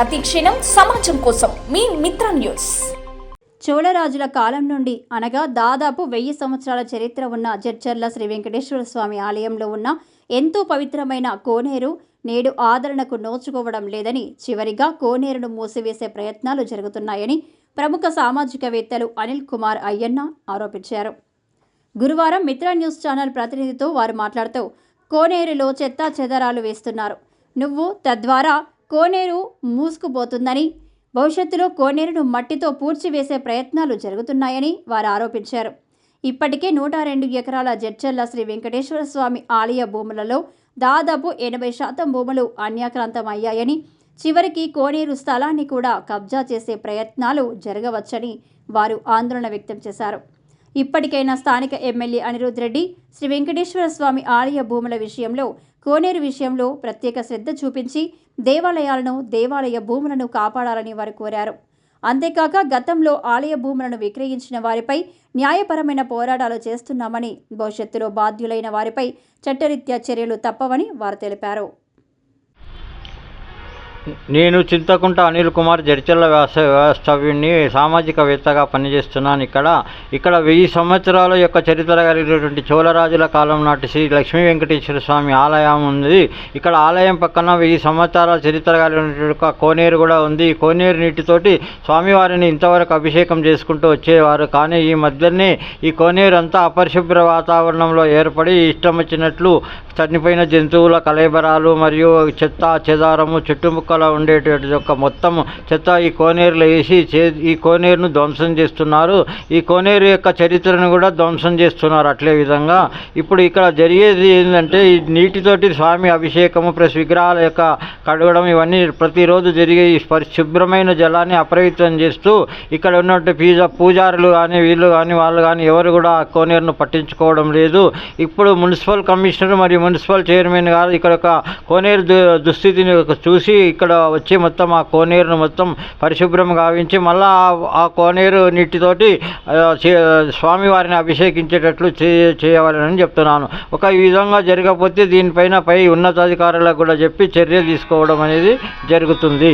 ప్రతి క్షణం సమాజం కోసం మీ మిత్ర న్యూస్. చోళరాజుల కాలం నుండి అనగా దాదాపు 1000 సంవత్సరాల చరిత్ర ఉన్న జడ్చర్ల శ్రీ వెంకటేశ్వర స్వామి ఆలయంలో ఉన్న ఎంతో పవిత్రమైన కోనేరు నేడు ఆదరణకు నోచుకోవడం లేదని, చివరిగా కోనేరును మూసివేసే ప్రయత్నాలు జరుగుతున్నాయని ప్రముఖ సామాజికవేత్తలు అనిల్ కుమార్ అయ్యన్న ఆరోపించారు. గురువారం మిత్ర న్యూస్ ఛానల్ ప్రతినిధితో వారు మాట్లాడుతూ, కోనేరులో చెత్తా చెదారాలు వేస్తున్నారు, తద్వారా కోనేరు మూసుకుపోతుందని, భవిష్యత్తులో కోనేరును మట్టితో పూడ్చివేసే ప్రయత్నాలు జరుగుతున్నాయని వారు ఆరోపించారు. ఇప్పటికే 102 ఎకరాల జడ్చర్ల శ్రీ వెంకటేశ్వర స్వామి ఆలయ భూములలో దాదాపు 80% భూములు అన్యాక్రాంతమయ్యాయని, చివరికి కోనేరు స్థలాన్ని కూడా కబ్జా చేసే ప్రయత్నాలు జరగవచ్చని వారు ఆందోళన వ్యక్తం చేశారు. ఇప్పటికైనా స్థానిక ఎమ్మెల్యే అనిరుద్ రెడ్డి శ్రీ వెంకటేశ్వర స్వామి ఆలయ భూముల విషయంలో, కోనేరు విషయంలో ప్రత్యేక శ్రద్ధ చూపించి దేవాలయ భూములను కాపాడాలని వారు కోరారు. అంతేకాక గతంలో ఆలయ భూములను విక్రయించిన వారిపై న్యాయపరమైన పోరాటాలు చేస్తున్నామని, భవిష్యత్తులో బాధ్యులైన వారిపై చట్టరీత్యా చర్యలు తప్పవని వారు తెలిపారు. నేను చింతకుంట అనిల్ కుమార్, జడ్చర్ల వ్యవస్థాపకుడిని, సామాజికవేత్తగా పనిచేస్తున్నాను. ఇక్కడ 1000 సంవత్సరాల యొక్క చరిత్ర కలిగినటువంటి చోళరాజుల కాలం నాటి శ్రీ లక్ష్మీ వెంకటేశ్వర స్వామి ఆలయం ఉంది. ఇక్కడ ఆలయం పక్కన 1000 సంవత్సరాల చరిత్ర కలిగినటువంటి కోనేరు కూడా ఉంది. ఈ కోనేరు నీటితోటి స్వామివారిని ఇంతవరకు అభిషేకం చేసుకుంటూ వచ్చేవారు. కానీ ఈ మధ్యనే ఈ కోనేరు అంతా అపరిశుభ్ర వాతావరణంలో ఏర్పడి ఇష్టం వచ్చినట్లు చనిపోయిన జంతువుల కళేబరాలు మరియు చెత్త చెదారము చుట్టుముక్కల ఉండేటువంటి యొక్క మొత్తం చెత్త ఈ కోనేరులో వేసి ఈ కోనేరును ధ్వంసం చేస్తున్నారు. ఈ కోనేరు యొక్క చరిత్రను కూడా ధ్వంసం చేస్తున్నారు. అట్లే విధంగా ఇప్పుడు ఇక్కడ జరిగేది ఏంటంటే, ఈ నీటితోటి స్వామి అభిషేకము ప్లస్ విగ్రహాల యొక్క కడగడం ఇవన్నీ ప్రతిరోజు జరిగే ఈ పరిశుభ్రమైన జలాన్ని అపవిత్రం చేస్తూ ఇక్కడ ఉన్నటువంటి పూజారులు కానీ వీళ్ళు కానీ వాళ్ళు కానీ ఎవరు కూడా ఆ కోనేరును పట్టించుకోవడం లేదు. ఇప్పుడు మున్సిపల్ కమిషనర్ మరియు మున్సిపల్ చైర్మన్ గారు ఇక్కడ ఒక కోనేరు దుస్థితిని చూసి ఇక్కడ వచ్చి మొత్తం ఆ కోనేరును మొత్తం పరిశుభ్రం గావించి మళ్ళా ఆ కోనేరు నీటితోటి స్వామివారిని అభిషేకించేటట్లు చేయవాలని చెప్తున్నాను. ఈ విధంగా జరగకపోతే దీనిపైన ఉన్నతాధికారులకు కూడా చెప్పి చర్యలు తీసుకోవడం అనేది జరుగుతుంది.